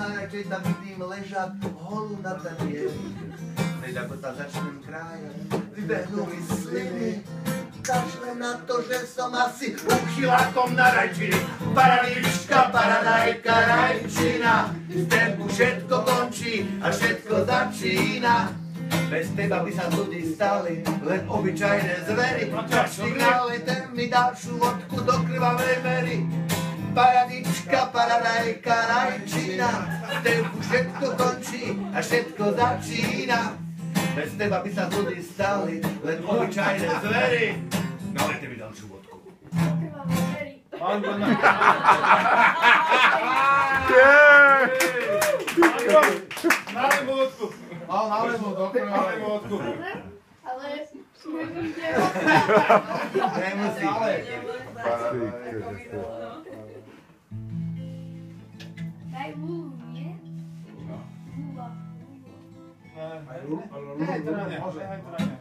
najradšej tam vidím ležať holú na tanieri. Hneď ako sa začnem krájať, vybehnú mi sliny. Kašlem na to, že som asi uchylákom na rajčiny. Paradička, paradajka, rajčina. V tempu všetko končí a všetko začína. Bez teba by sa ľudí stali len obyčajné zvery. Signály, ten mi ďalšiu vodku do krvavej mery. Paradička, paradajka, rajčina. V tempu všetko končí a všetko začína. Bez teba by sa ľudí stali len obyčajné zvery. Nalejte mi ďalšiu vodku. Nalej vodku. Nalej vodku. Ale... Nemusí. Daj vúlu, nie? Vúla. Nehaj to na ne, nehaj to na ne.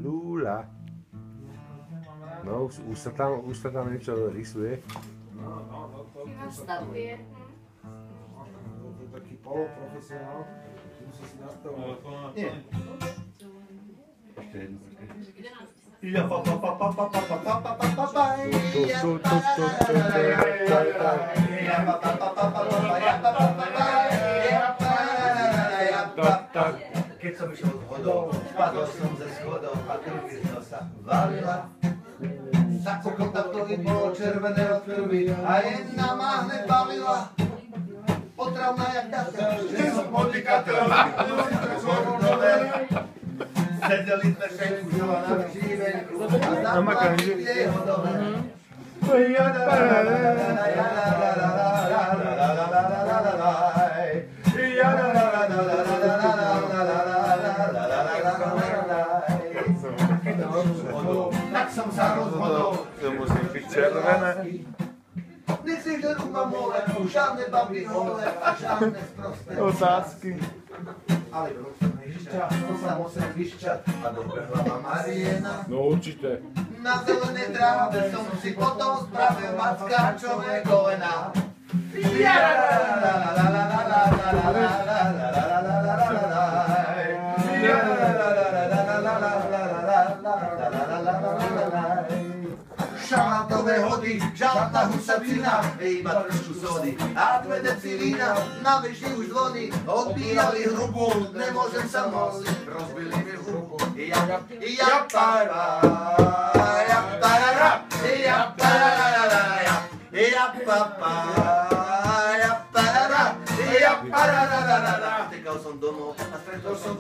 Lula. No, už sa tam niečo rysuje. Si nastavuje. To je taký poloprofesionál. Musí si nastavovať. Nie. Keď som išiel z hodou, spadol som ze schodov a krv z nosa valila. Zakokota to i bolo červené od krvi a jedna ma hned balila. Potravná jak tatka, že som podlikateľ. Sedeli sme všetku žila na žívenku a zaplatili jeho dole. Tak som sa rozhodol. To musí byť červené. Nechceš, že rúba mole, žiadne baby hole a žiadne sprosté Otázky. Ale to sa musel vyšťať a dobehla ma Mariena. No určite. Na zelenej tráve som si potom spravil mackáčové kolená. Šalátové hody, žaltá husacina, iba trošku sody a 2 deci vína. Na veži už zvony odbíjali hrubu, nemôžem sa modliť, rozbili mi hrubu. Ja para, tekal som domov a stretol som